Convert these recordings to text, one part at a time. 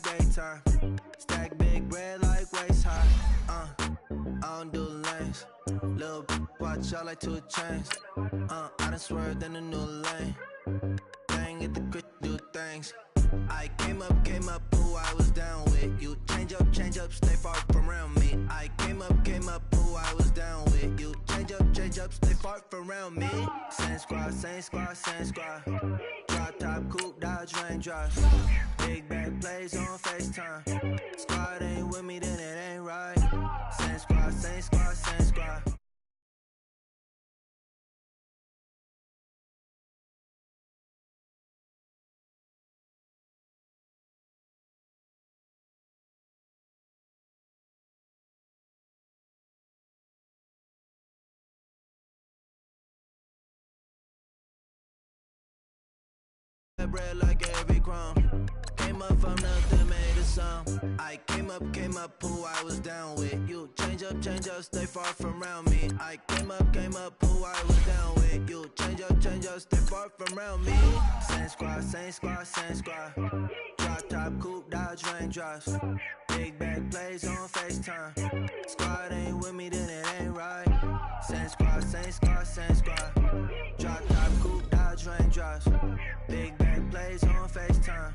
daytime. Stack big bread like waist high. I don't do lanes. Little watch out like 2 chains. I done swerved in a new lane. Bang at the crit, do things. I came up, who I was down with. You change up, stay far from around me. I came up, who I was down with. You change up, stay far from around me. Same squad. Drop top, coupe, dodge, raindrops. Big bag plays on FaceTime. Squad ain't with me, then it ain't right. Same squad. Bread like every crumb. Came up from nothing, made a sum. I came up, who I was down with. You change up, stay far from around me. I came up, who I was down with. You change up, stay far from around me. Same squad. Drop top, coupe, dodge, raindrops. Big bag plays on FaceTime. Squad ain't with me, then it ain't right. Same squad. Drop top, coupe, dodge, raindrops. Big bag plays on FaceTime.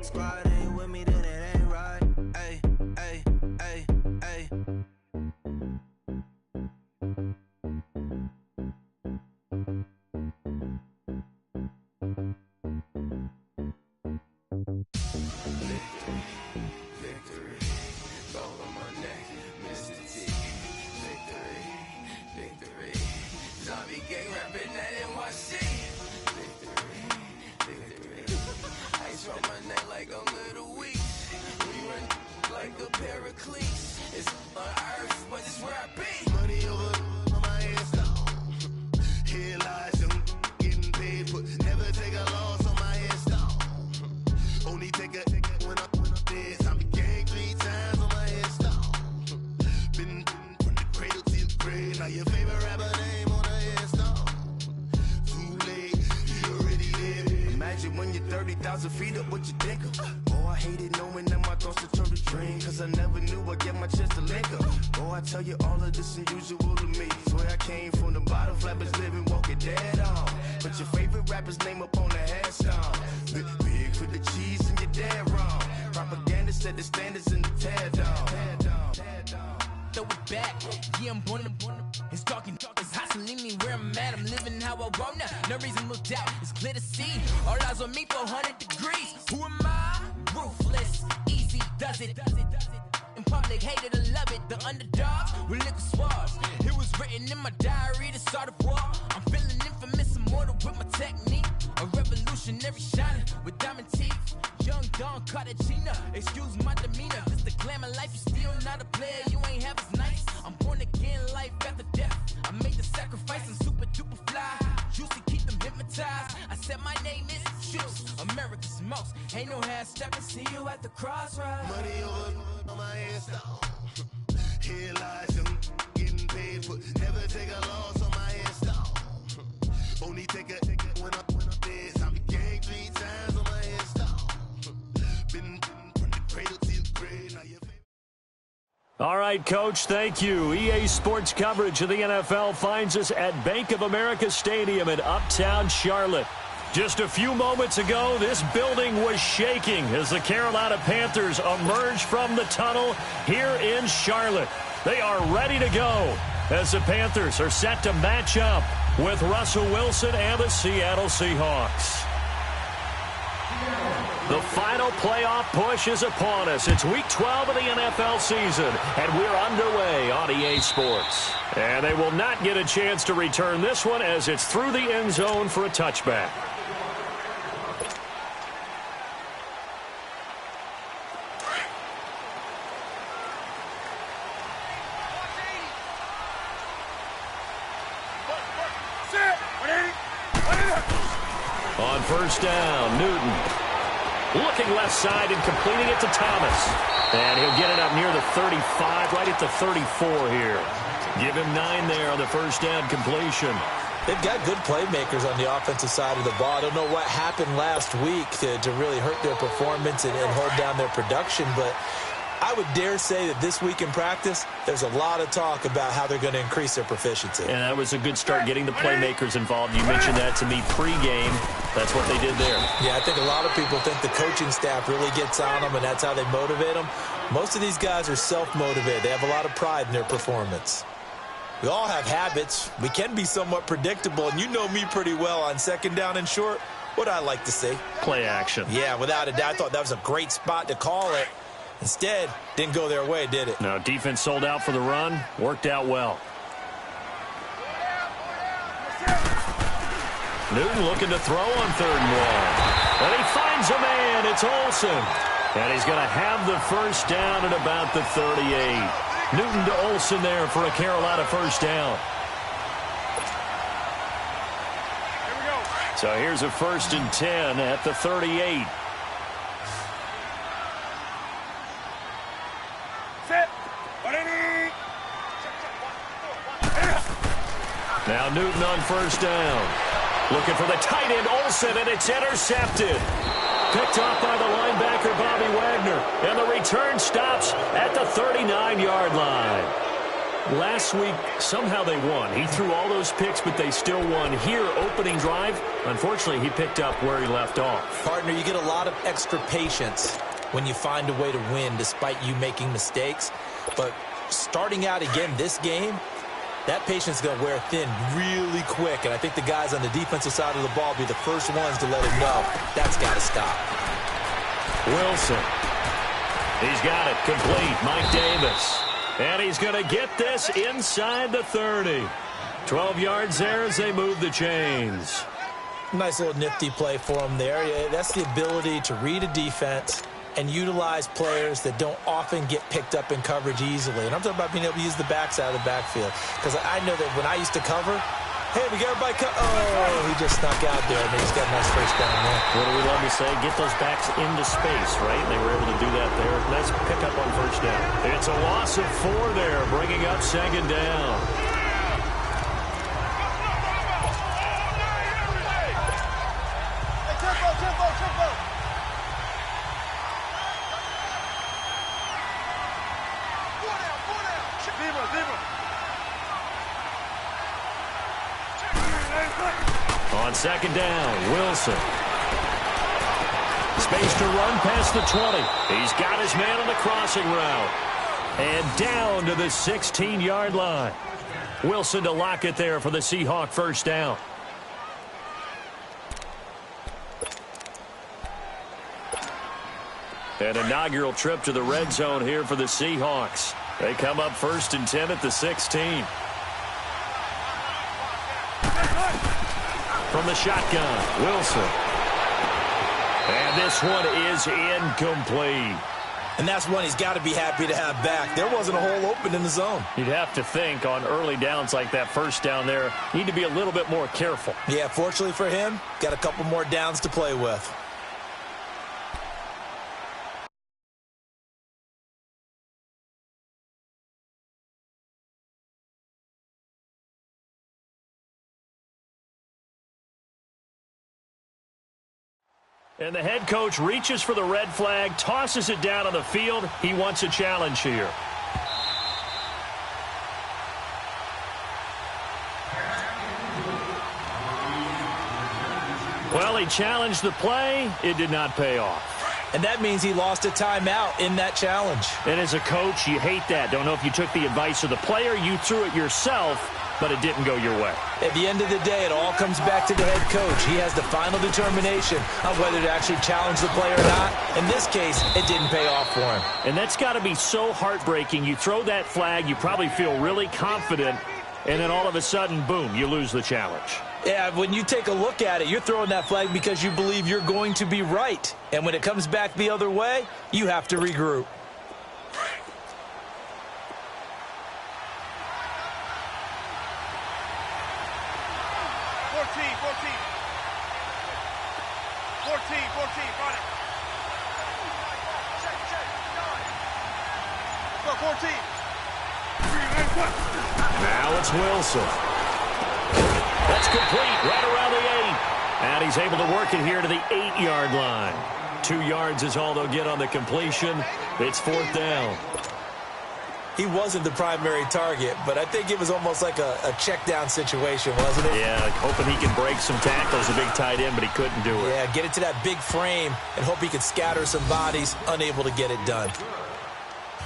Squad ain't with me, then it ain't right. Ay. Victory, gold on my neck, Mr. T. Victory, zombie gang rapping that NYC. Victory, ice on my neck like a little weak. We run like a pair of cleats. It's on earth, but it's where I be. Money over on my head stone. Here lies them getting paid, but never take a loss on my headstone. Only take a when I'm dead. Zombie gang 3 times on my headstone. Been from the cradle to the grave. Now your favorite rapper name on a headstone. Too late, you already dead. Imagine when you're 30,000 feet up, what you think of? Oh, I hated knowing that my thoughts would turn to dream. Cause I never knew I'd get my chance to link up. Oh, I tell you all of this unusual to me. Swear I came from the bottom, flappers living, walking dead on. But your favorite rapper's name up on the headstone. Big for the cheese and you're dead wrong. Propaganda set the standards in the tear down. Throw it back, yeah, I'm born to it's talking, it's hustling me where I'm at. I'm living how I want now. No reason to doubt, it's clear to see. All eyes on me, 400 degrees. Who am I? Ruthless, easy, does it. In public, hated or love it. The underdogs with liquor swabs. It was written in my diary, the start of war. I'm feeling infamous, immortal with my technique. A revolutionary shining with diamond teeth. Young Don Cartagena, excuse my demeanor. This the glamour life, you still not a player, you ain't half as nice. I'm born again, life after death. I made the sacrifice, I'm super duper fly. Juicy, keep them hypnotized. I said my name is Juice, America's most. Ain't no half stepping, see you at the crossroads. Money over on my headstone. Here lies them getting paid, but never take a loss on my headstone. Only take a when I'm dead. I'm gang 3 times on my headstone. Been from the cradle to the grave. Now you. All right, Coach, thank you. EA Sports coverage of the NFL finds us at Bank of America Stadium in Uptown Charlotte. Just a few moments ago, this building was shaking as the Carolina Panthers emerged from the tunnel here in Charlotte. They are ready to go as the Panthers are set to match up with Russell Wilson and the Seattle Seahawks. The final playoff push is upon us. It's Week 12 of the NFL season, and we're underway on EA Sports. And they will not get a chance to return this one as it's through the end zone for a touchback. On first down, Newton. Looking left side and completing it to Thomas. And he'll get it up near the 35, right at the 34 here. Give him 9 there on the first down completion. They've got good playmakers on the offensive side of the ball. I don't know what happened last week to really hurt their performance and hold down their production, but I would dare say that this week in practice, there's a lot of talk about how they're going to increase their proficiency. And that was a good start, getting the playmakers involved. You mentioned that to me pregame. That's what they did there. Yeah, I think a lot of people think the coaching staff really gets on them, and that's how they motivate them. Most of these guys are self-motivated. They have a lot of pride in their performance. We all have habits. We can be somewhat predictable, and you know me pretty well on second down and short. What I like to see? Play action. Yeah, without a doubt. I thought that was a great spot to call it. Instead, didn't go their way, did it? No, defense sold out for the run. Worked out well. Newton looking to throw on 3rd and 1. And he finds a man. It's Olsen. And he's going to have the first down at about the 38. Newton to Olsen there for a Carolina first down. Here we go. So here's a 1st and 10 at the 38. Set. Now Newton on 1st down. Looking for the tight end, Olsen, and it's intercepted. Picked off by the linebacker, Bobby Wagner. And the return stops at the 39-yard line. Last week, somehow they won. He threw all those picks, but they still won. Here, opening drive, unfortunately, he picked up where he left off. Partner, you get a lot of extra patience when you find a way to win despite you making mistakes. But starting out again this game, that patience is going to wear thin really quick, and I think the guys on the defensive side of the ball will be the first ones to let him know that's got to stop. Wilson. He's got it complete. Mike Davis. And he's going to get this inside the 30. 12 yards there as they move the chains. Nice little nifty play for him there. Yeah, that's the ability to read a defense and utilize players that don't often get picked up in coverage easily. And I'm talking about being able to use the backside of the backfield. Because I know that when I used to cover, hey, we got everybody oh, he just snuck out there, and he's got a nice first down there. What do we love to say? Get those backs into space, right? They were able to do that there. Nice pickup on 1st down. It's a loss of 4 there, bringing up 2nd down. On 2nd down, Wilson. Space to run past the 20. He's got his man on the crossing route. And down to the 16-yard line. Wilson to lock it there for the Seahawk first down. An inaugural trip to the red zone here for the Seahawks. They come up 1st and 10 at the 16. From the shotgun, Wilson. And this one is incomplete. And that's one he's got to be happy to have back. There wasn't a hole open in the zone. You'd have to think on early downs like that, first down there, need to be a little bit more careful. Yeah, fortunately for him, got a couple more downs to play with. And the head coach reaches for the red flag, tosses it down on the field. He wants a challenge here. Well, he challenged the play. It did not pay off. And that means he lost a timeout in that challenge. And as a coach, you hate that. Don't know if you took the advice of the player. You threw it yourself, but it didn't go your way. At the end of the day, it all comes back to the head coach. He has the final determination on whether to actually challenge the play or not. In this case, it didn't pay off for him. And that's got to be so heartbreaking. You throw that flag, you probably feel really confident, and then all of a sudden, boom, you lose the challenge. Yeah, when you take a look at it, you're throwing that flag because you believe you're going to be right. And when it comes back the other way, you have to regroup. Now it's Wilson. That's complete right around the 8. And he's able to work it here to the 8-yard line. 2 yards is all they'll get on the completion. It's 4th down. He wasn't the primary target, but I think it was almost like a check-down situation, wasn't it? Yeah, hoping he can break some tackles, a big tight end, but he couldn't do it. Yeah, get it to that big frame and hope he could scatter some bodies, unable to get it done.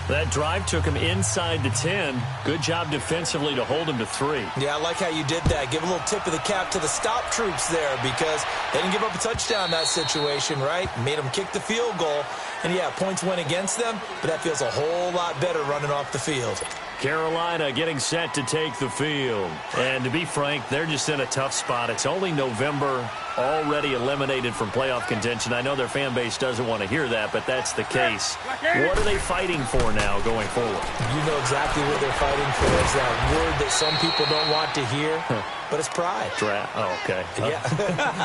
That drive took him inside the 10. Good job defensively to hold him to 3. Yeah, I like how you did that. Give a little tip of the cap to the stop troops there because they didn't give up a touchdown in that situation, right? Made them kick the field goal. And, yeah, points went against them, but that feels a whole lot better running off the field. Carolina getting set to take the field. And to be frank, they're just in a tough spot. It's only November, already eliminated from playoff contention. I know their fan base doesn't want to hear that, but that's the case. What are they fighting for now going forward? You know exactly what they're fighting for. Is that word that some people don't want to hear, but it's pride. Draft. Oh, okay. Yeah.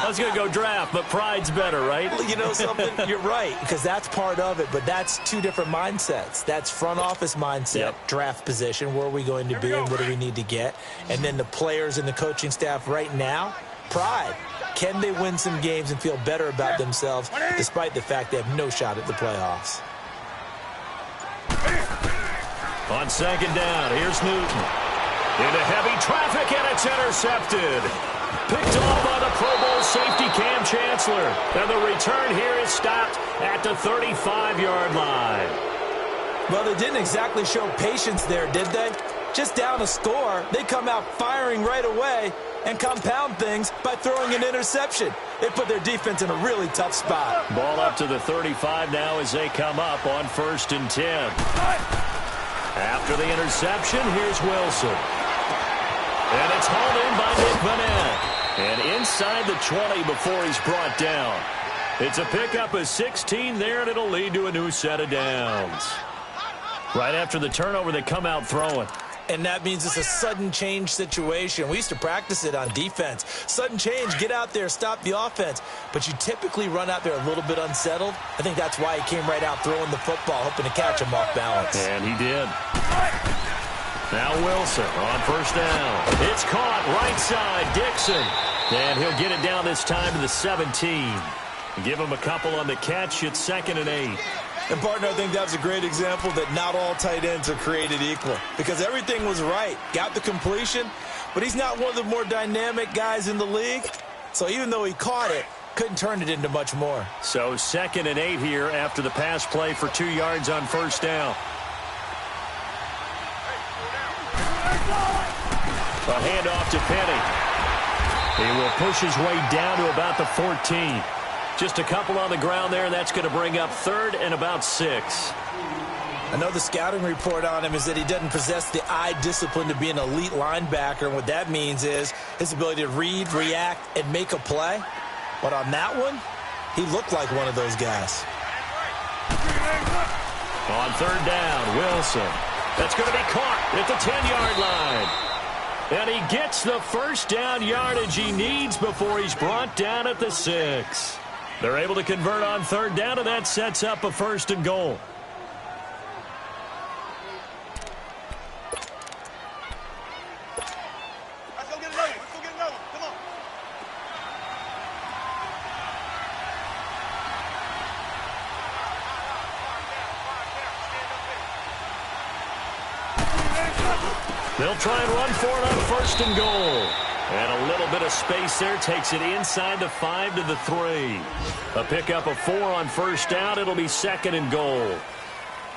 I was going to go draft, but pride's better, right? Well, you know something? You're right, because that's part of it, but that's two different mindsets. That's front office mindset, draft position, where are we going to be and what do we need to get? And then the players and the coaching staff right now, pride. Can they win some games and feel better about themselves despite the fact they have no shot at the playoffs? On 2nd down, here's Newton. Into heavy traffic, and it's intercepted. Picked off by the Pro Bowl safety Cam Chancellor. And the return here is stopped at the 35-yard line. Well, they didn't exactly show patience there, did they? Just down a score, they come out firing right away and compound things by throwing an interception. They put their defense in a really tough spot. Ball up to the 35 now as they come up on 1st and 10. After the interception, here's Wilson. And it's hauled in by Nick Vanette. And inside the 20 before he's brought down. It's a pickup of 16 there, and it'll lead to a new set of downs. Right after the turnover, they come out throwing. And that means it's a sudden change situation. We used to practice it on defense. Sudden change, get out there, stop the offense. But you typically run out there a little bit unsettled. I think that's why he came right out throwing the football, hoping to catch him off balance. And he did. Now Wilson on 1st down. It's caught right side, Dixon. And he'll get it down this time to the 17. Give him a couple on the catch. It's 2nd and 8. And, partner, I think that was a great example that not all tight ends are created equal because everything was right. Got the completion, but he's not one of the more dynamic guys in the league. So even though he caught it, couldn't turn it into much more. So 2nd and 8 here after the pass play for 2 yards on 1st down. A handoff to Penny. He will push his way down to about the 14. Just a couple on the ground there, and that's going to bring up 3rd and about 6. I know the scouting report on him is that he doesn't possess the eye discipline to be an elite linebacker, and what that means is his ability to read, react, and make a play. But on that one, he looked like one of those guys. On 3rd down, Wilson. That's going to be caught at the 10-yard line. And he gets the 1st down yardage he needs before he's brought down at the 6. They're able to convert on 3rd down, and that sets up a 1st and goal. Let's go get another. Let's go get another. Come on. They'll try and run for it on 1st and goal. And a little bit of space there takes it inside the 5 to the 3. A pickup of 4 on 1st down. It'll be 2nd and goal.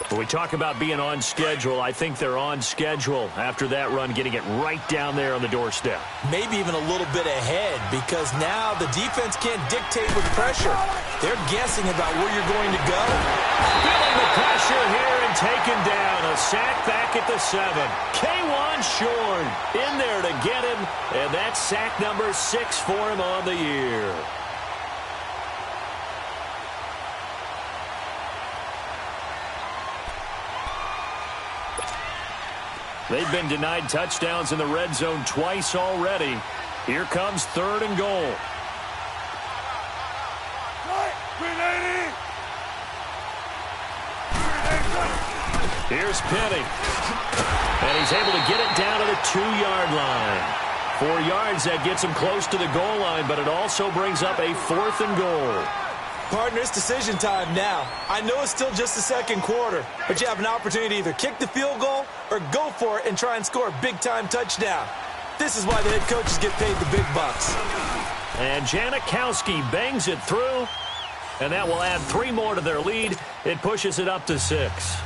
When we talk about being on schedule, I think they're on schedule after that run, getting it right down there on the doorstep. Maybe even a little bit ahead because now the defense can't dictate with pressure. They're guessing about where you're going to go. Feeling the pressure here and taken down. A sack back at the 7. K'Wan Shorn in there to get him, and that's sack number 6 for him on the year. They've been denied touchdowns in the red zone twice already. Here comes 3rd and goal. Here's Penny. And he's able to get it down to the 2-yard line. 4 yards, that gets him close to the goal line, but it also brings up a 4th and goal. Partner, it's decision time now. I know it's still just the second quarter, but you have an opportunity to either kick the field goal or go for it and try and score a big-time touchdown. This is why the head coaches get paid the big bucks. And Janikowski bangs it through, and that will add 3 more to their lead. It pushes it up to 6.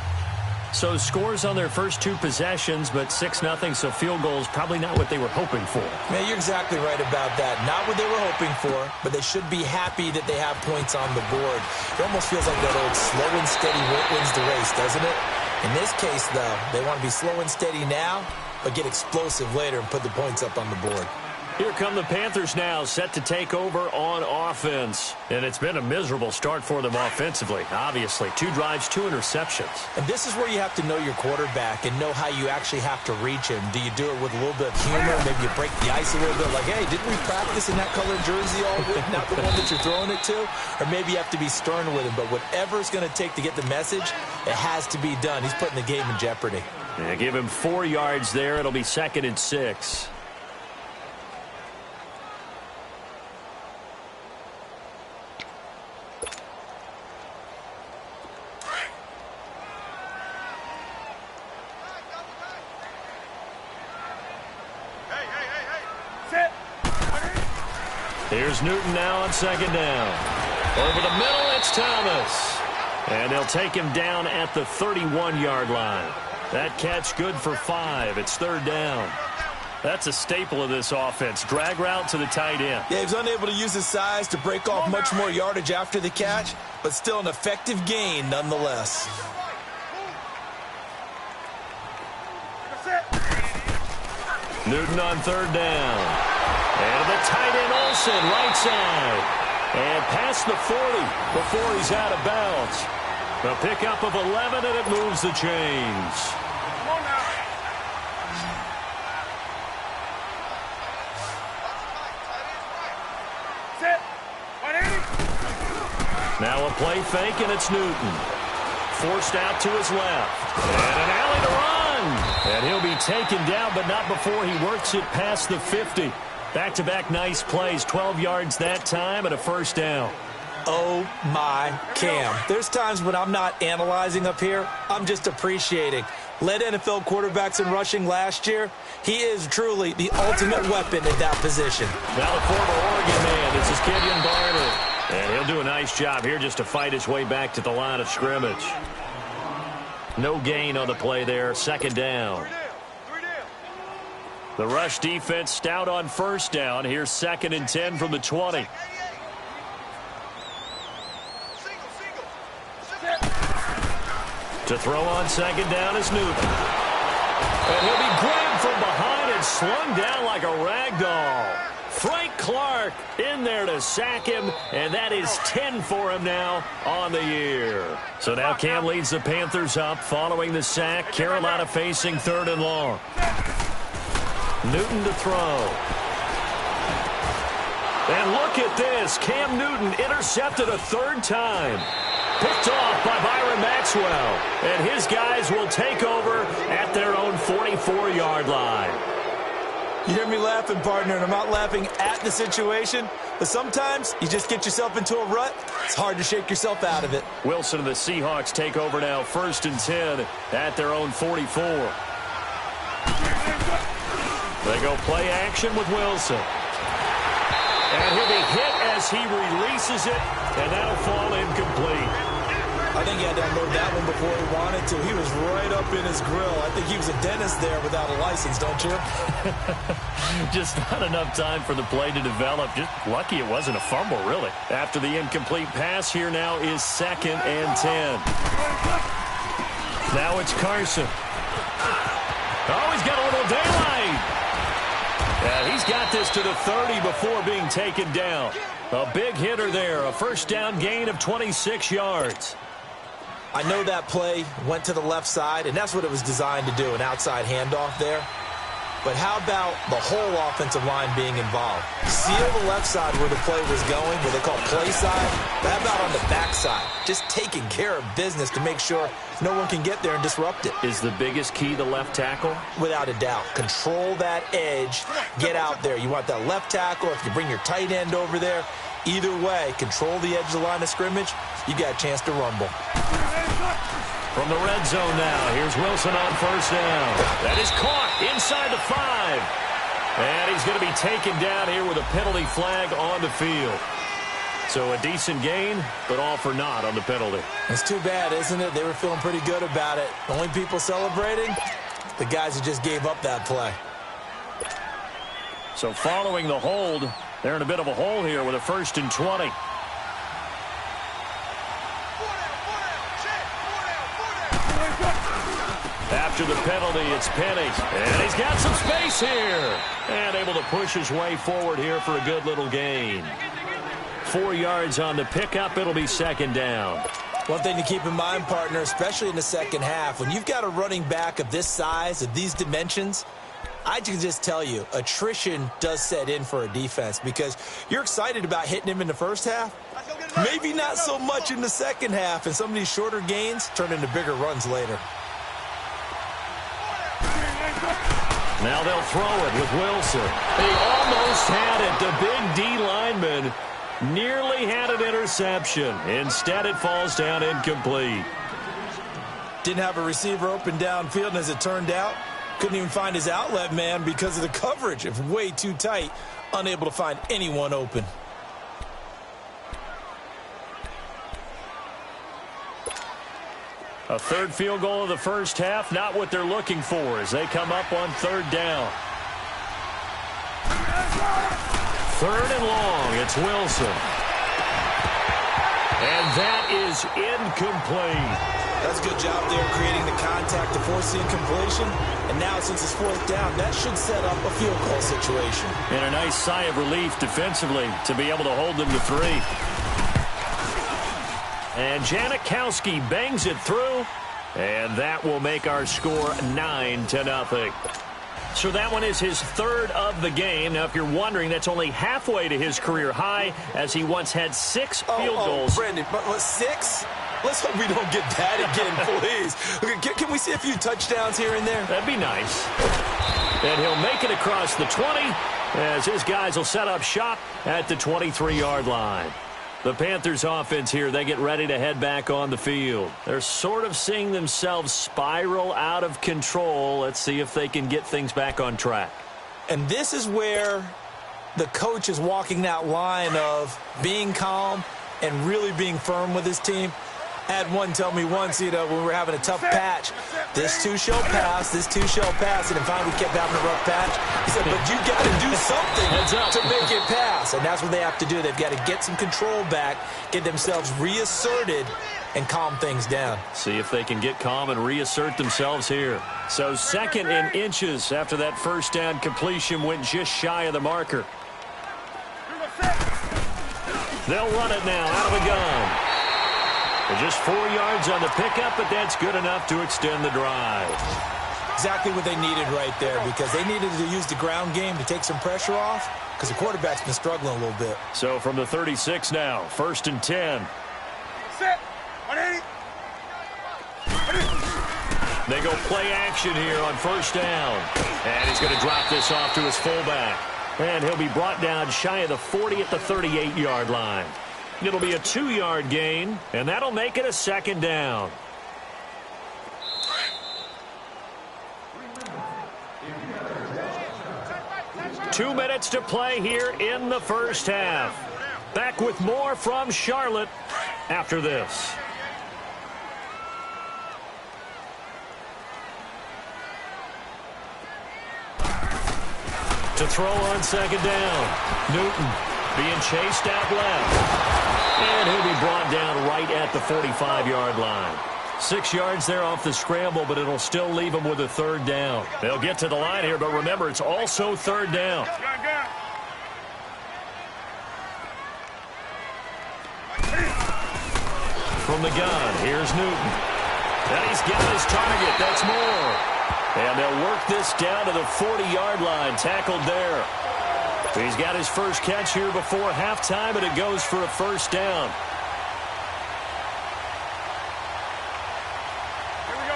So scores on their first 2 possessions, but 6-0, so field goals probably not what they were hoping for. Man, you're exactly right about that. Not what they were hoping for, but they should be happy that they have points on the board. It almost feels like that old slow and steady wins the race, doesn't it? In this case, though, they want to be slow and steady now, but get explosive later and put the points up on the board. Here come the Panthers now, set to take over on offense. And it's been a miserable start for them offensively, obviously. 2 drives, 2 interceptions. And this is where you have to know your quarterback and know how you actually have to reach him. Do you do it with a little bit of humor? Maybe you break the ice a little bit, like, hey, didn't we practice in that colored jersey all week, not the one that you're throwing it to? Or maybe you have to be stern with him. But whatever it's going to take to get the message, it has to be done. He's putting the game in jeopardy. Yeah, give him 4 yards there. It'll be 2nd and 6. Here's Newton now on 2nd down. Over the middle, it's Thomas. And they'll take him down at the 31-yard line. That catch good for 5. It's 3rd down. That's a staple of this offense. Drag route to the tight end. Yeah, he was unable to use his size to break off much more yardage after the catch, but still an effective gain nonetheless. Newton on 3rd down. And the tight end Olsen, right side. And past the 40 before he's out of bounds. The pickup of 11, and it moves the chains. Now a play fake, and it's Newton. Forced out to his left. And an alley to run. And he'll be taken down, but not before he works it past the 50. Back-to-back nice plays, 12 yards that time, and a 1st down. Oh, my Cam. There's times when I'm not analyzing up here. I'm just appreciating. Led NFL quarterbacks in rushing last year. He is truly the ultimate weapon in that position. Now the former Oregon man, this is Kenyon Barner. And he'll do a nice job here just to fight his way back to the line of scrimmage. No gain on the play there, 2nd down. The rush defense stout on 1st down. Here's 2nd and 10 from the 20. To throw on 2nd down is Newton. And he'll be grabbed from behind and slung down like a rag doll. Frank Clark in there to sack him, and that is 10 for him now on the year. So now Cam leads the Panthers up following the sack. Carolina facing 3rd and long. Newton to throw. And look at this. Cam Newton intercepted a 3rd time. Picked off by Byron Maxwell. And his guys will take over at their own 44-yard line. You hear me laughing, partner, and I'm not laughing at the situation, but sometimes you just get yourself into a rut. It's hard to shake yourself out of it. Wilson and the Seahawks take over now, 1st and 10 at their own 44. They go play action with Wilson. And he'll be hit as he releases it, and that'll fall incomplete. I think he had to unload that one before he wanted to. He was right up in his grill. I think he was a dentist there without a license, don't you? Just not enough time for the play to develop. Just lucky it wasn't a fumble, really. After the incomplete pass, here now is 2nd and 10. Now it's Carson. Oh, he's got a little daylight. And he's got this to the 30 before being taken down. A big hitter there. A 1st down gain of 26 yards. I know that play went to the left side, and that's what it was designed to do, an outside handoff there. but how about the whole offensive line being involved? Seal the left side where the play was going, what they call play side, but how about on the back side? Just taking care of business to make sure no one can get there and disrupt it. Is the biggest key the left tackle? Without a doubt. Control that edge. Get out there. You want that left tackle. If you bring your tight end over there, either way, control the edge of the line of scrimmage, you got a chance to rumble. From the red zone now, here's Wilson on first down. That is caught inside the 5. And he's going to be taken down here with a penalty flag on the field. So a decent gain, but all for naught on the penalty. It's too bad, isn't it? They were feeling pretty good about it. The only people celebrating, the guys who just gave up that play. So following the hold, they're in a bit of a hole here with a 1st and 20. After the penalty, it's Penny. And he's got some space here. And able to push his way forward here for a good little gain. 4 yards on the pickup. It'll be 2nd down. One thing to keep in mind, partner, especially in the second half, when you've got a running back of this size, of these dimensions, I can just tell you, attrition does set in for a defense because you're excited about hitting him in the first half. Maybe not so much in the second half, and some of these shorter gains turn into bigger runs later. Now they'll throw it with Wilson. He almost had it. The big D lineman nearly had an interception. Instead, it falls down incomplete. Didn't have a receiver open downfield, and as it turned out, couldn't even find his outlet man because of the coverage. It was way too tight, unable to find anyone open. A third field goal of the first half, not what they're looking for as they come up on 3rd down. 3rd and long, it's Wilson. And that is incomplete. That's a good job there creating the contact to force the incompletion. And now since it's 4th down, that should set up a field goal situation. And a nice sigh of relief defensively to be able to hold them to 3. And Janikowski bangs it through, and that will make our score 9-0. So that one is his 3rd of the game. Now, if you're wondering, that's only halfway to his career high, as he once had 6 field goals. Brandon, but 6? Let's hope we don't get that again, please. Can we see a few touchdowns here and there? That'd be nice. And he'll make it across the 20, as his guys will set up shop at the 23-yard line. The Panthers offense here, they get ready to head back on the field. They're sort of seeing themselves spiral out of control. Let's see if they can get things back on track. And this is where the coach is walking that line of being calm and really being firm with his team. I had one tell me once, when we were having a tough patch, this too shall pass, this too shall pass, and then finally we kept having a rough patch. He said, but you got to do something to make it pass, and that's what they have to do. They've got to get some control back, get themselves reasserted, and calm things down. See if they can get calm and reassert themselves here. So 2nd in inches after that 1st down completion went just shy of the marker. They'll run it now out of the gun. Just 4 yards on the pickup, but that's good enough to extend the drive. Exactly what they needed right there, because they needed to use the ground game to take some pressure off, because the quarterback's been struggling a little bit. So from the 36 now, 1st and 10. Set. 180. They go play action here on 1st down. And he's going to drop this off to his fullback. And he'll be brought down shy of the 40 at the 38-yard line. It'll be a 2-yard gain, and that'll make it a 2nd down. Two minutes to play here in the first half. Back with more from Charlotte after this. To throw on 2nd down. Newton being chased out left. And he'll be brought down right at the 45-yard line. 6 yards there off the scramble, but it'll still leave him with a 3rd down. They'll get to the line here, but remember, it's also 3rd down. From the gun, here's Newton. And he's got his target. That's Moore. And they'll work this down to the 40-yard line. Tackled there. He's got his first catch here before halftime, and it goes for a first down.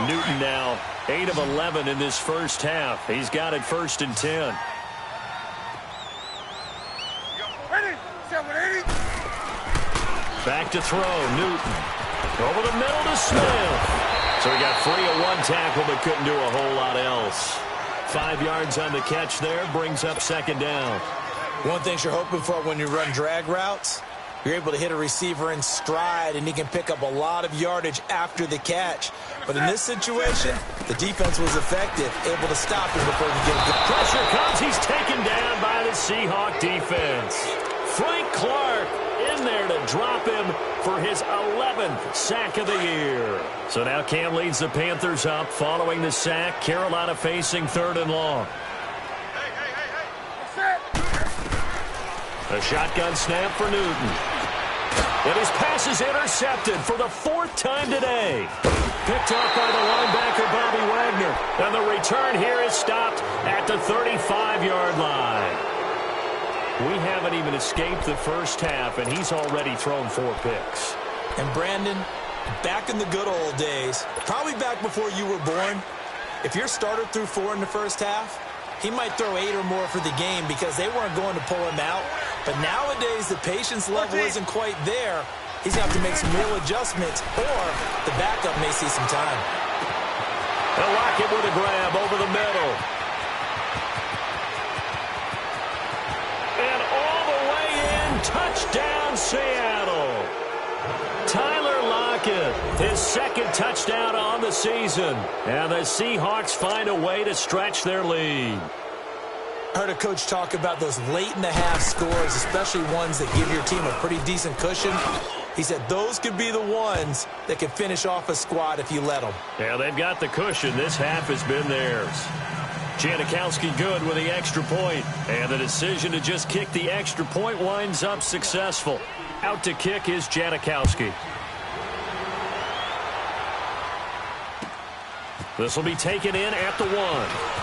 Newton now 8 of 11 in this first half. He's got it 1st and 10. Back to throw. Newton. Over the middle to Smith. So he got free of one tackle but couldn't do a whole lot else. 5 yards on the catch there. Brings up 2nd down. One thing you're hoping for when you run drag routes, you're able to hit a receiver in stride, and he can pick up a lot of yardage after the catch. But in this situation, the defense was effective, able to stop him before he get a good pressure comes. He's taken down by the Seahawk defense. Frank Clark in there to drop him for his 11th sack of the year. So now Cam leads the Panthers up following the sack. Carolina facing 3rd and long. A shotgun snap for Newton. And his pass is intercepted for the 4th time today. Picked off by the linebacker, Bobby Wagner. And the return here is stopped at the 35-yard line. We haven't even escaped the first half, and he's already thrown 4 picks. And Brandon, back in the good old days, probably back before you were born, if your starter threw 4 in the first half, he might throw 8 or more for the game because they weren't going to pull him out. But nowadays, the patience level isn't quite there. He's going to have to make some real adjustments, or the backup may see some time. And Lockett with a grab over the middle. And all the way in, touchdown Seattle. Tyler Lockett, his 2nd touchdown on the season. And the Seahawks find a way to stretch their lead. I heard a coach talk about those late-in-the-half scores, especially ones that give your team a pretty decent cushion. He said those could be the ones that can finish off a squad if you let them. Yeah, they've got the cushion. This half has been theirs. Janikowski good with the extra point. And the decision to just kick the extra point winds up successful. Out to kick is Janikowski. This will be taken in at the 1.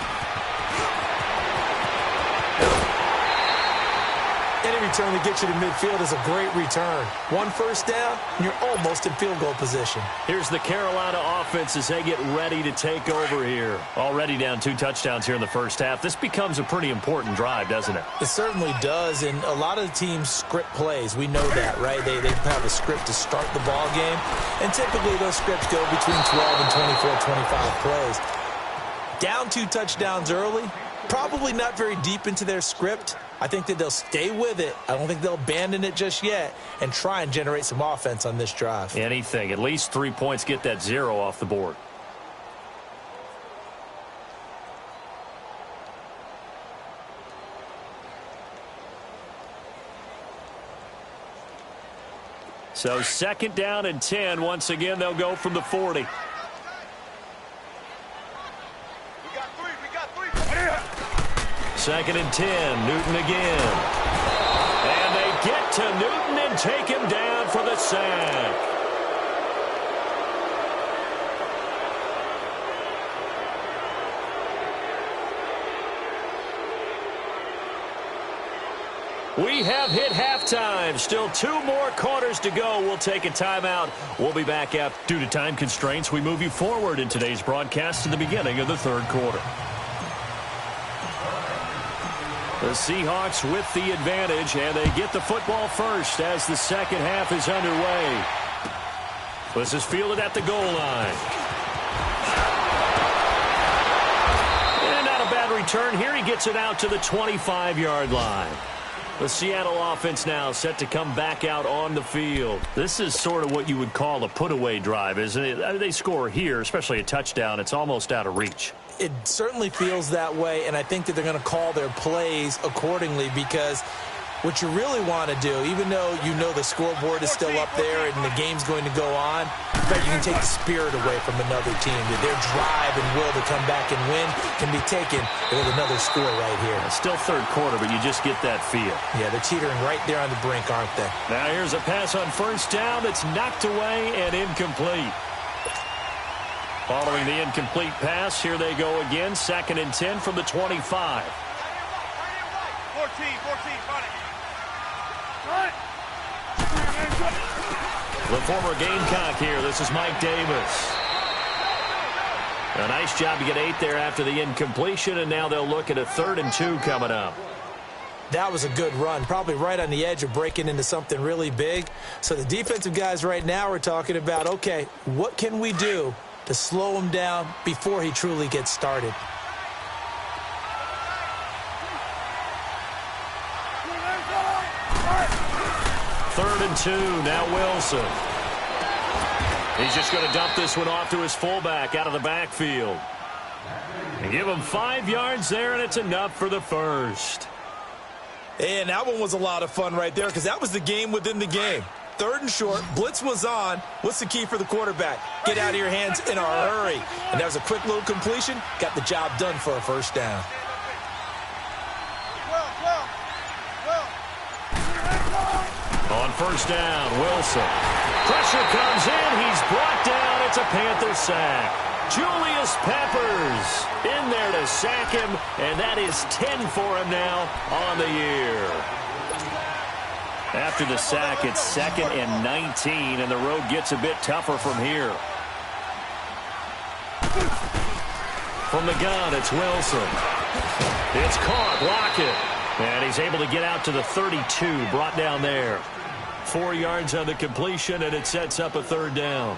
Any return to get you to midfield is a great return. 1 first down, and you're almost in field goal position. Here's the Carolina offense as they get ready to take over here. Already down 2 touchdowns here in the first half. This becomes a pretty important drive, doesn't it? It certainly does, and a lot of the teams script plays. We know that, right? They have a script to start the ball game, and typically those scripts go between 12 and 24, 25 plays. Down 2 touchdowns early, probably not very deep into their script. I think that they'll stay with it. I don't think they'll abandon it just yet and try and generate some offense on this drive. Anything. At least 3 points, get that 0 off the board. So 2nd down and 10. Once again, they'll go from the 40. Second and 10. Newton again. And they get to Newton and take him down for the sack. We have hit halftime. Still 2 more quarters to go. We'll take a timeout. We'll be back up. Due to time constraints, we move you forward in today's broadcast to the beginning of the 3rd quarter. The Seahawks with the advantage, and they get the football first as the 2nd half is underway. This is fielded at the goal line. And not a bad return here. He gets it out to the 25-yard line. The Seattle offense now set to come back out on the field. This is sort of what you would call a put-away drive, isn't it? They score here, especially a touchdown. It's almost out of reach. It certainly feels that way, and I think that they're going to call their plays accordingly because what you really want to do, even though you know the scoreboard is still up there and the game's going to go on, but you can take the spirit away from another team. Their drive and will to come back and win can be taken with another score right here. It's still 3rd quarter, but you just get that feel. Yeah, they're teetering right there on the brink, aren't they? Now here's a pass on 1st down that's knocked away and incomplete. Following the incomplete pass, here they go again. 2nd and 10 from the 25. 14, got it. The former Gamecock here. This is Mike Davis. A nice job to get 8 there after the incompletion, and now they'll look at a 3rd and 2 coming up. That was a good run, probably right on the edge of breaking into something really big. So the defensive guys right now are talking about, okay, what can we do to slow him down before he truly gets started? Third and 2, now Wilson. He's just going to dump this one off to his fullback out of the backfield. And give him 5 yards there, and it's enough for the first. And that one was a lot of fun right there because that was the game within the game. 3rd and short, blitz was on. What's the key for the quarterback? Get out of your hands in a hurry. And that was a quick little completion. Got the job done for a first down. On first down, Wilson. Pressure comes in. He's brought down. It's a Panther sack. Julius Peppers in there to sack him, and that is 10 for him now on the year. After the sack, it's 2nd and 19, and the road gets a bit tougher from here. From the gun, it's Wilson. It's caught, block it. And he's able to get out to the 32, brought down there. 4 yards on the completion, and it sets up a 3rd down.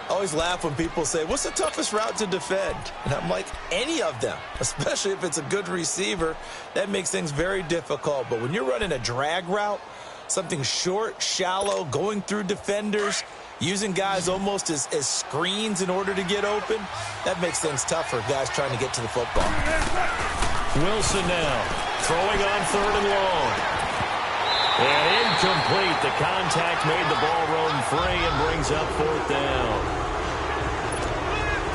I always laugh when people say, what's the toughest route to defend? And I'm like, any of them, especially if it's a good receiver. That makes things very difficult. But when you're running a drag route, something short, shallow, going through defenders, using guys almost as screens in order to get open, that makes things tough for guys trying to get to the football. Wilson now, throwing on 3rd and long. And incomplete. The contact made the ball roam free and brings up 4th down.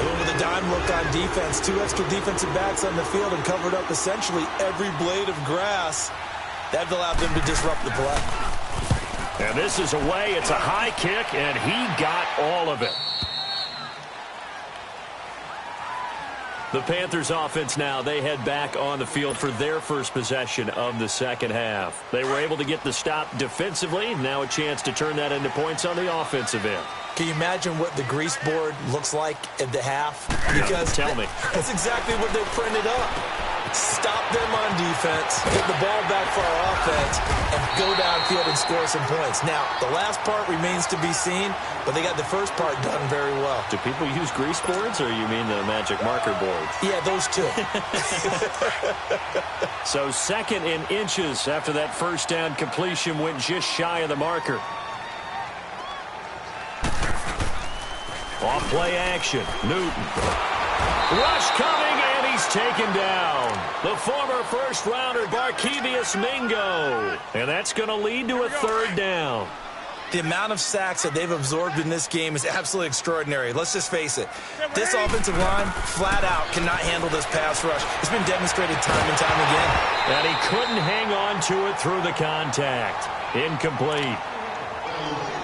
With a dime look on defense, 2 extra defensive backs on the field and covered up essentially every blade of grass. That allowed them to disrupt the play. And this is away. It's a high kick, and he got all of it. The Panthers offense now, they head back on the field for their first possession of the second half. They were able to get the stop defensively. Now a chance to turn that into points on the offensive end. Can you imagine what the grease board looks like at the half? Because tell me. That's exactly what they printed up. Stop them on defense, get the ball back for our offense, and go downfield and score some points. Now, the last part remains to be seen, but they got the first part done very well. Do people use grease boards, or you mean the magic marker boards? Yeah, those two. So 2nd in inches after that first down completion went just shy of the marker. Off play action. Newton. Rush coming, and he's taken down. The former first-rounder, Barkevious Mingo. And that's going to lead to a 3rd down. The amount of sacks that they've absorbed in this game is absolutely extraordinary. Let's just face it. This offensive line, flat out, cannot handle this pass rush. It's been demonstrated time and time again. And he couldn't hang on to it through the contact. Incomplete.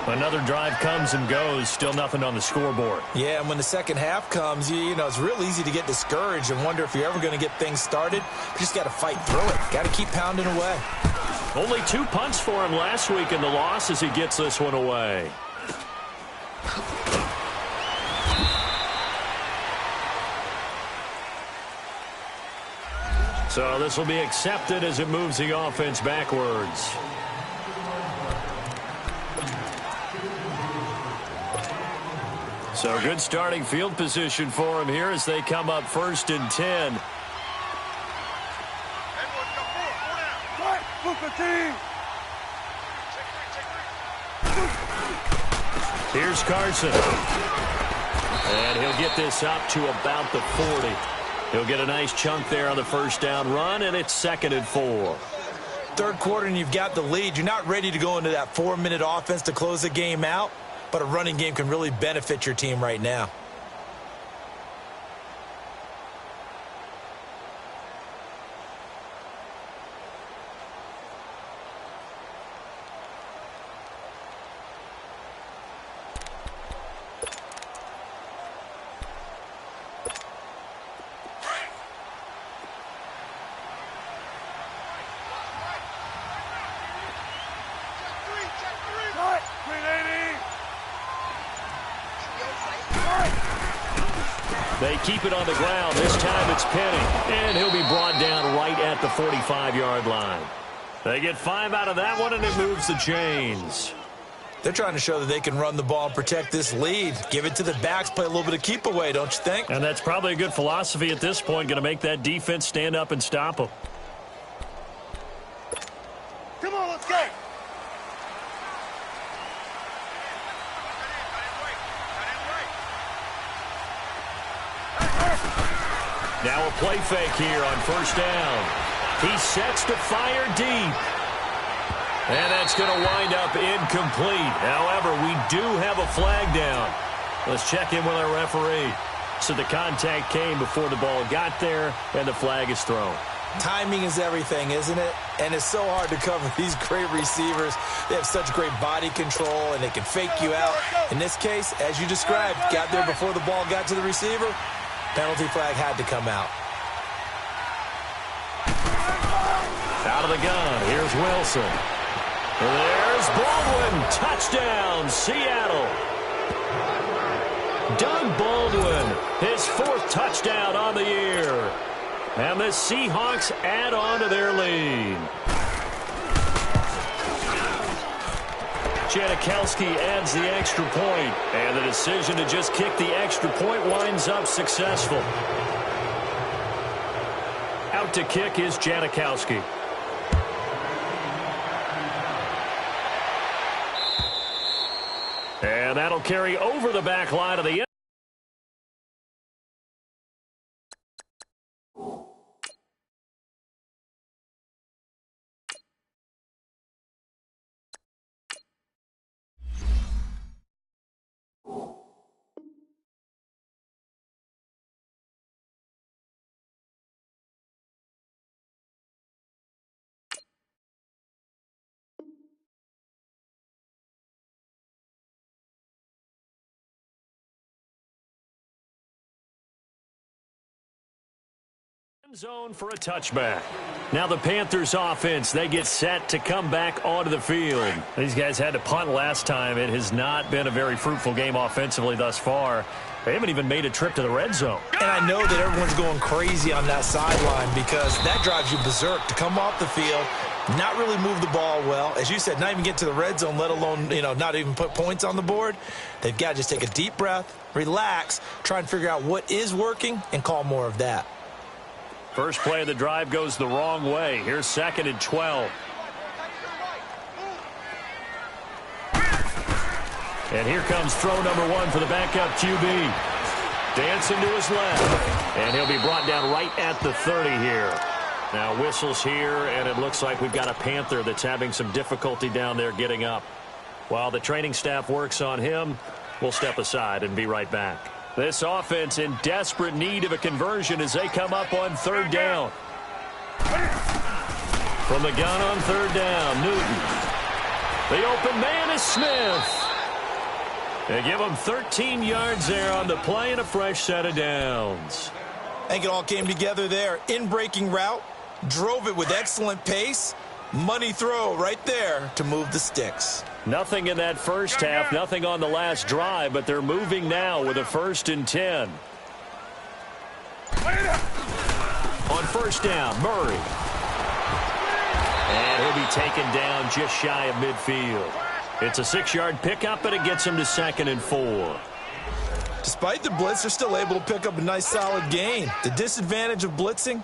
Another drive comes and goes, still nothing on the scoreboard. Yeah, and when the second half comes, you know, it's real easy to get discouraged and wonder if you're ever going to get things started. You just got to fight through it. Got to keep pounding away. Only 2 punts for him last week in the loss as he gets this one away. So this will be accepted as it moves the offense backwards. So good starting field position for him here as they come up 1st and 10. Here's Carson. And he'll get this up to about the 40. He'll get a nice chunk there on the first down run, and it's 2nd and 4. Third quarter, and you've got the lead. You're not ready to go into that 4-minute offense to close the game out. But a running game can really benefit your team right now. They keep it on the ground. This time it's Penny. And he'll be brought down right at the 45-yard line. They get 5 out of that one, and it moves the chains. They're trying to show that they can run the ball and protect this lead. Give it to the backs, play a little bit of keep away, don't you think? And that's probably a good philosophy at this point. Going to make that defense stand up and stop them. Come on, let's go. Now a play fake here on first down. He sets to fire deep. And that's going to wind up incomplete. However, we do have a flag down. Let's check in with our referee. So the contact came before the ball got there, and the flag is thrown. Timing is everything, isn't it? And it's so hard to cover these great receivers. They have such great body control, and they can fake you out. In this case, as you described, got there before the ball got to the receiver. Penalty flag had to come out. Out of the gun, here's Wilson. There's Baldwin. Touchdown, Seattle. Doug Baldwin, his 4th touchdown on the year. And the Seahawks add on to their lead. Janikowski adds the extra point, and the decision to just kick the extra point winds up successful. Out to kick is Janikowski. And that'll carry over the back line of the end. Zone for a touchback. Now the Panthers offense, they get set to come back onto the field. These guys had to punt last time. It has not been a very fruitful game offensively thus far. They haven't even made a trip to the red zone. And I know that everyone's going crazy on that sideline because that drives you berserk to come off the field, not really move the ball well. As you said, not even get to the red zone, let alone, not even put points on the board. They've got to just take a deep breath, relax, try and figure out what is working and call more of that. First play of the drive goes the wrong way. Here's 2nd and 12. And here comes throw number 1 for the backup QB. Dancing to his left. And he'll be brought down right at the 30 here. Now whistles here, and it looks like we've got a Panther that's having some difficulty down there getting up. While the training staff works on him, we'll step aside and be right back. This offense in desperate need of a conversion as they come up on 3rd down. From the gun on 3rd down, Newton. The open man is Smith. They give him 13 yards there on the play and a fresh set of downs. I think it all came together there. In-breaking route, drove it with excellent pace. Money throw right there to move the sticks. Nothing in that first half, nothing on the last drive, but they're moving now with a 1st and 10. On 1st down, Murray. And he'll be taken down just shy of midfield. It's a 6-yard pickup, and it gets him to 2nd and 4. Despite the blitz, they're still able to pick up a nice solid gain. The disadvantage of blitzing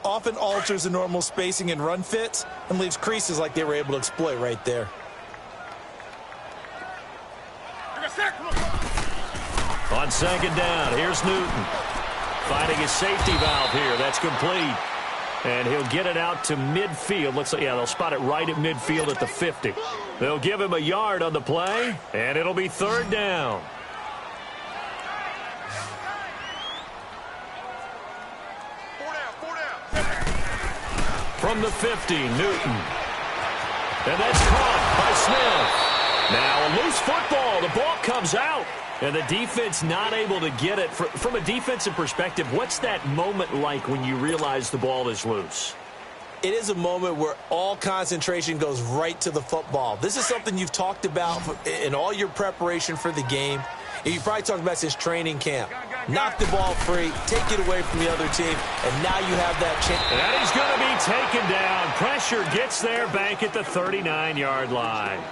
often alters the normal spacing and run fits and leaves creases like they were able to exploit right there. On 2nd down, here's Newton. Finding his safety valve here. That's complete. And he'll get it out to midfield. Looks like, yeah, they'll spot it right at midfield at the 50. They'll give him a yard on the play, and it'll be 3rd down. From the 50, Newton. And that's caught by Smith. Now a loose football. The ball comes out. And the defense not able to get it. From a defensive perspective, what's that moment like when you realize the ball is loose? It is a moment where all concentration goes right to the football. This is something you've talked about in all your preparation for the game. You probably talked about this training camp. Knock the ball free, take it away from the other team, and now you have that chance. And he's going to be taken down. Pressure gets there back at the 39-yard line.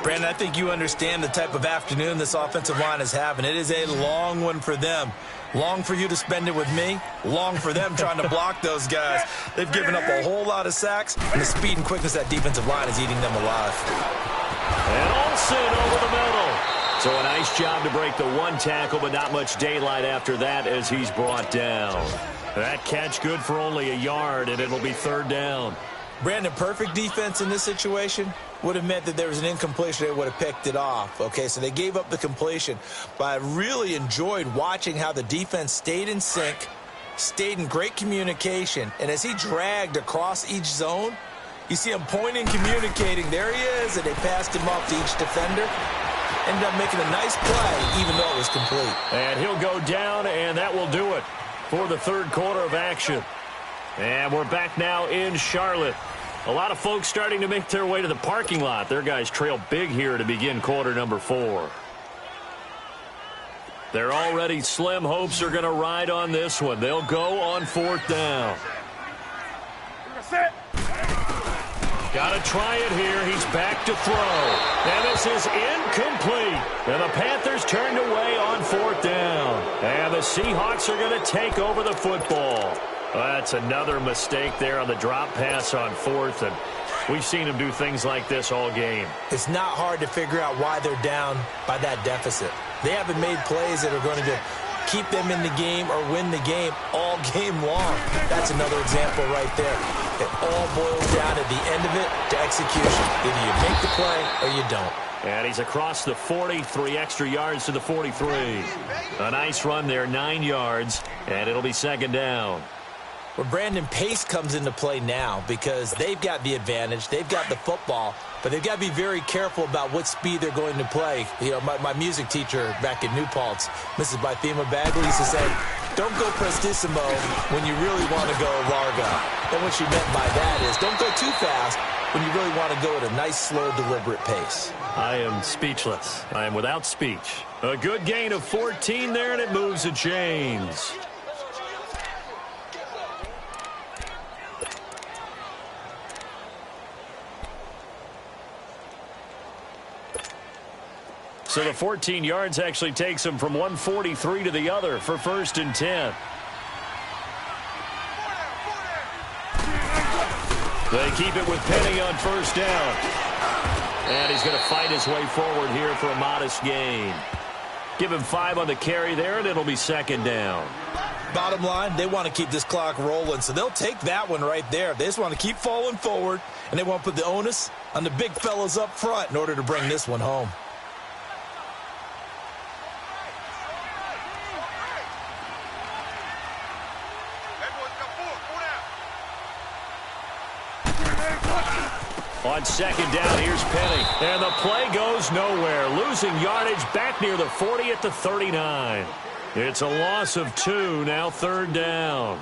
Brandon, I think you understand the type of afternoon this offensive line is having. It is a long one for them. Long for you to spend it with me. Long for them trying to block those guys. They've given up a whole lot of sacks, and the speed and quickness of that defensive line is eating them alive. And Olsen over the middle. So a nice job to break the one tackle, but not much daylight after that as he's brought down. That catch good for only a yard, and it'll be third down. Brandon, perfect defense in this situation would have meant that there was an incompletion. They would have picked it off. Okay, so they gave up the completion. But I really enjoyed watching how the defense stayed in sync, stayed in great communication, and as he dragged across each zone, you see him pointing, communicating. There he is, and they passed him off to each defender. Ended up making a nice play, even though it was complete. And he'll go down, and that will do it for the third quarter of action. And we're back now in Charlotte. A lot of folks starting to make their way to the parking lot. Their guys trail big here to begin quarter number 4. Their already slim hopes are going to ride on this one. They'll go on fourth down. Got to try it here. He's back to throw. And this is incomplete. And the Panthers turned away on fourth down. And the Seahawks are going to take over the football. That's another mistake there on the drop pass on fourth. And we've seen him do things like this all game. It's not hard to figure out why they're down by that deficit. They haven't made plays that are going to keep them in the game or win the game all game long. That's another example right there. It all boils down at the end of it to execution. Either you make the play or you don't. And he's across the 40, 3 extra yards to the 43. A nice run there, 9 yards, and it'll be second down. Well, Brandon, pace comes into play now because they've got the advantage. They've got the football, but they've got to be very careful about what speed they're going to play. You know, my music teacher back in New Paltz, Mrs. Bythema Bagley, used to say, don't go prestissimo when you really want to go largo. And what she meant by that is don't go too fast when you really want to go at a nice, slow, deliberate pace. I am speechless. I am without speech. A good gain of 14 there, and it moves the chains. So the 14 yards actually takes him from 143 to the other for first and 10. They keep it with Penny on first down. And he's going to fight his way forward here for a modest gain. Give him 5 on the carry there, and it'll be second down. Bottom line, they want to keep this clock rolling, so they'll take that one right there. They just want to keep falling forward, and they want to put the onus on the big fellas up front in order to bring this one home. On second down, here's Penny. And the play goes nowhere. Losing yardage back near the 40 at the 39. It's a loss of 2, now third down.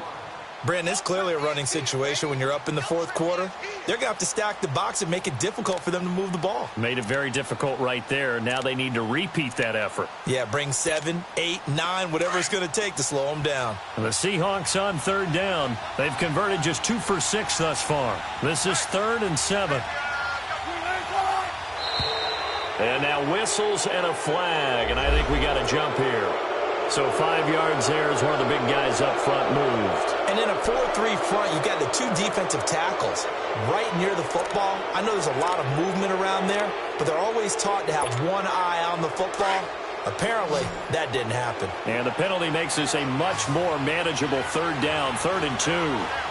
Brandon, it's clearly a running situation when you're up in the fourth quarter. They're going to have to stack the box and make it difficult for them to move the ball. Made it very difficult right there. Now they need to repeat that effort. Yeah, bring 7, 8, 9, whatever it's going to take to slow them down. And the Seahawks on third down. They've converted just 2 for 6 thus far. This is 3rd and 7. And now whistles and a flag, and I think we got a jump here. So 5 yards there as one of the big guys up front moved. And in a 4-3 front, you got the 2 defensive tackles right near the football. I know there's a lot of movement around there, but they're always taught to have one eye on the football. Apparently, that didn't happen. And the penalty makes this a much more manageable third down, 3rd and 2.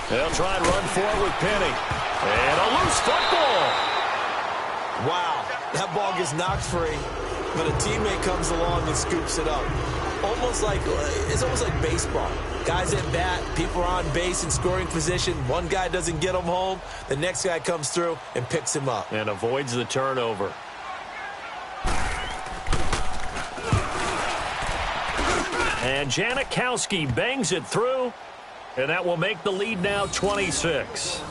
They'll try and run for it with Penny. And a loose football. Wow. That ball gets knocked free, but a teammate comes along and scoops it up. It's almost like baseball. Guys at bat, people are on base in scoring position. One guy doesn't get him home. The next guy comes through and picks him up. And avoids the turnover. And Janikowski bangs it through. And that will make the lead now 26.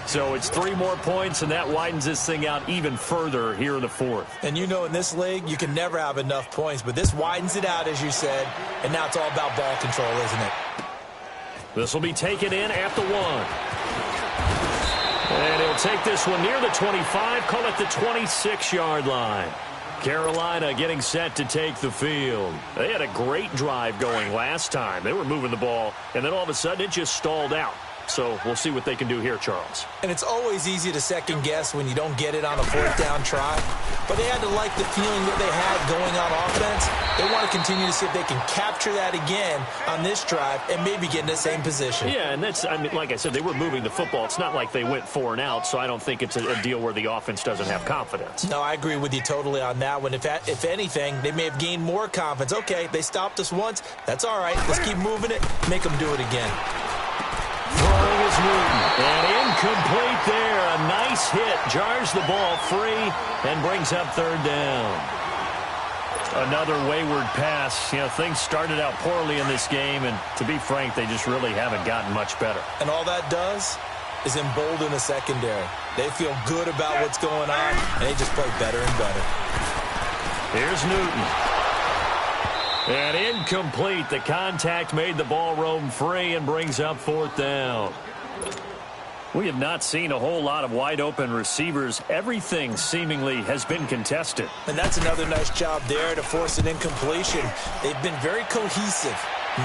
So it's 3 more points, and that widens this thing out even further here in the fourth. And you know in this league, you can never have enough points, but this widens it out, as you said, and now it's all about ball control, isn't it? This will be taken in at the 1. And he'll take this one near the 25, call it the 26-yard line. Carolina getting set to take the field. They had a great drive going last time. They were moving the ball, and then all of a sudden it just stalled out. So we'll see what they can do here, Charles. And it's always easy to second guess when you don't get it on a 4th down try. But they had to like the feeling that they had going on offense. They want to continue to see if they can capture that again on this drive and maybe get in the same position. Yeah, and that's, like I said, they were moving the football. It's not like they went 4 and out, so I don't think it's a deal where the offense doesn't have confidence. No, I agree with you totally on that one. If anything, they may have gained more confidence. Okay, they stopped us once. That's all right. Let's keep moving it. Make them do it again. Throwing is Newton. And incomplete there. A nice hit. Jars the ball free and brings up 3rd down. Another wayward pass. You know, things started out poorly in this game, and to be frank, they just really haven't gotten much better. And all that does is embolden the secondary. They feel good about what's going on, and they just play better and better. Here's Newton. And incomplete. The contact made the ball roam free and brings up 4th down. We have not seen a whole lot of wide-open receivers. Everything seemingly has been contested. And that's another nice job there to force an incompletion. They've been very cohesive,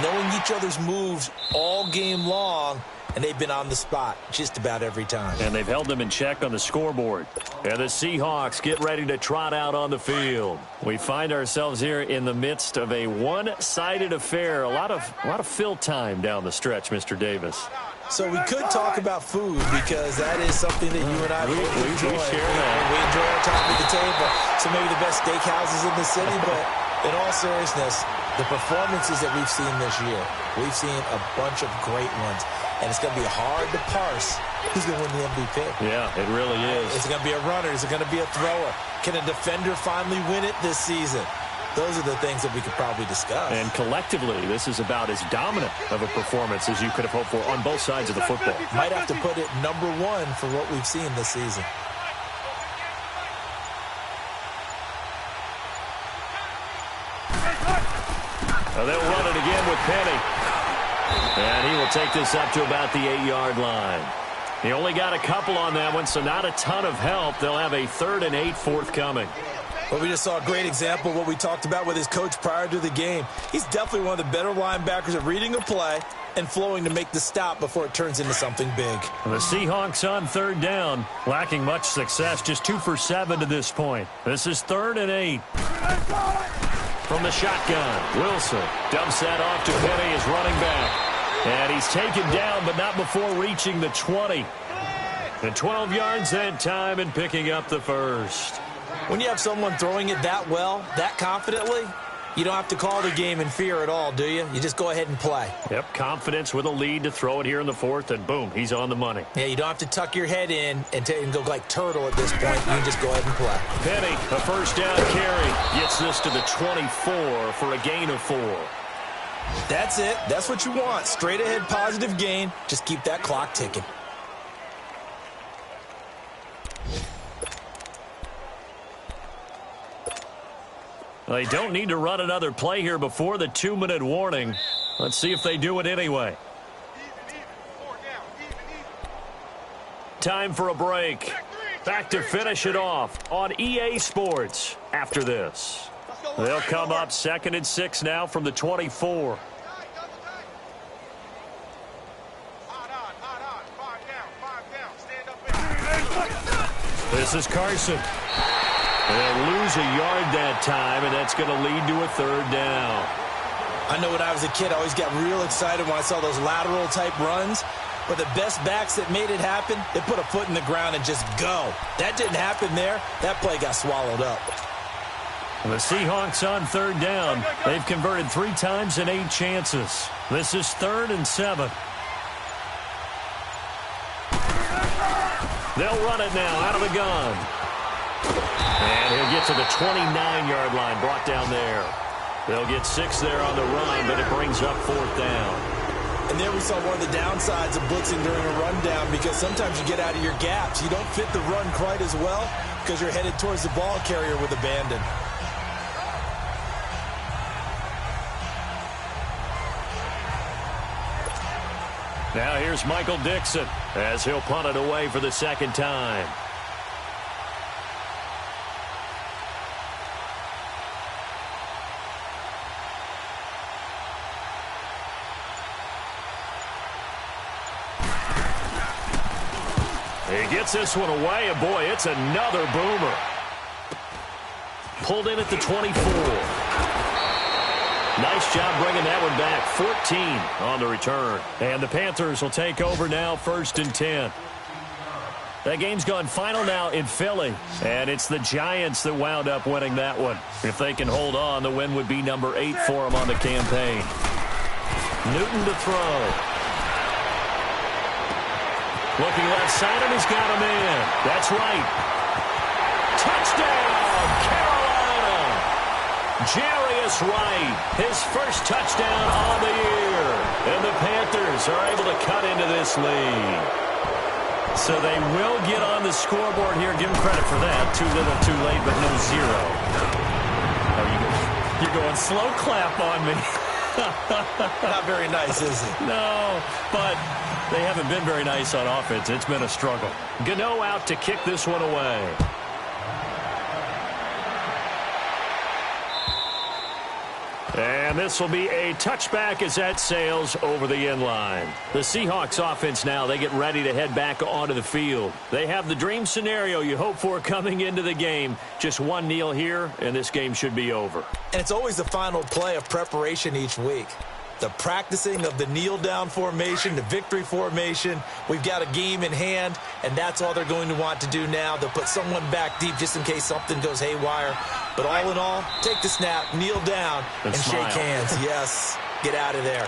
knowing each other's moves all game long, and they've been on the spot just about every time. And they've held them in check on the scoreboard. And the Seahawks get ready to trot out on the field. We find ourselves here in the midst of a one-sided affair. A lot of fill time down the stretch, Mr. Davis. So we could talk about food because that is something that you and I both enjoy. We share that. We enjoy our time at the table. So maybe the best steakhouses in the city, but in all seriousness, the performances that we've seen this year, we've seen a bunch of great ones. And it's going to be hard to parse who's going to win the MVP. Yeah, it really is. Is it going to be a runner? Is it going to be a thrower? Can a defender finally win it this season? Those are the things that we could probably discuss. And collectively, this is about as dominant of a performance as you could have hoped for on both sides of the football. Might have to put it number 1 for what we've seen this season. They'll run it again with Penny. And he will take this up to about the 8-yard line. He only got a couple on that one, so not a ton of help. They'll have a 3rd and 8 forthcoming. Well, we just saw a great example of what we talked about with his coach prior to the game. He's definitely one of the better linebackers at reading a play and flowing to make the stop before it turns into something big. The Seahawks on 3rd down, lacking much success, just 2 for 7 to this point. This is 3rd and 8. From the shotgun, Wilson dumps that off to Penny, his running back. And he's taken down, but not before reaching the 20. And 12 yards that time and picking up the 1st. When you have someone throwing it that well, that confidently, you don't have to call the game in fear at all, do you? You just go ahead and play. Yep, confidence with a lead to throw it here in the 4th, and boom, he's on the money. Yeah, you don't have to tuck your head in and go like turtle at this point. You can just go ahead and play. Penny, a 1st down carry, gets this to the 24 for a gain of 4. That's it. That's what you want. Straight ahead positive gain. Just keep that clock ticking. They don't need to run another play here before the 2-minute warning. Let's see if they do it anyway. Time for a break. Back to finish it off on EA Sports after this. They'll come up 2nd and 6 now from the 24. This is Carson. They'll lose a yard that time, and that's going to lead to a 3rd down. I know when I was a kid, I always got real excited when I saw those lateral-type runs. But the best backs that made it happen, they put a foot in the ground and just go. That didn't happen there. That play got swallowed up. The Seahawks on third down. They've converted 3 times in 8 chances. This is 3rd and 7. They'll run it now out of the gun. And he'll get to the 29-yard line, brought down there. They'll get 6 there on the run, but it brings up 4th down. And there we saw one of the downsides of blitzing during a rundown, because sometimes you get out of your gaps. You don't fit the run quite as well because you're headed towards the ball carrier with abandon. Now here's Michael Dixon as he'll punt it away for the 2nd time. He gets this one away, and boy, it's another boomer. Pulled in at the 24. Nice job bringing that one back. 14 on the return. And the Panthers will take over now, 1st and 10. That game's gone final now in Philly, and it's the Giants that wound up winning that one. If they can hold on, the win would be number 8 for them on the campaign. Newton to throw. Looking left side, and he's got him in. That's right. Touchdown, Carolina. Jarius Wright, his first touchdown on the year. And the Panthers are able to cut into this lead. So they will get on the scoreboard here. Give them credit for that. Too little, too late, but no 0. Oh, you're going slow clap on me. Not very nice, is it? No, but they haven't been very nice on offense. It's been a struggle. Gano out to kick this one away. And this will be a touchback as that sails over the end line. The Seahawks offense now, they get ready to head back onto the field. They have the dream scenario you hope for coming into the game. Just one kneel here, and this game should be over. And it's always the final play of preparation each week. The practicing of the kneel-down formation, the victory formation. We've got a game in hand, and that's all they're going to want to do now. They'll put someone back deep just in case something goes haywire. But all in all, take the snap, kneel down, and shake hands. Yes, get out of there.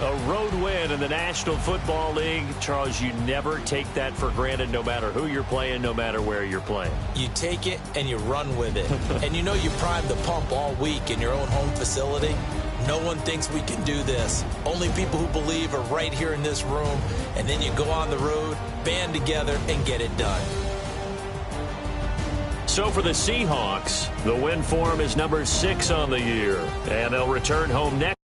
A road win in the National Football League. Charles, you never take that for granted no matter who you're playing, no matter where you're playing. You take it and you run with it. And you know you primed the pump all week in your own home facility. No one thinks we can do this. Only people who believe are right here in this room. And then you go on the road, band together, and get it done. So for the Seahawks, the win for them is number 6 on the year. And they'll return home next.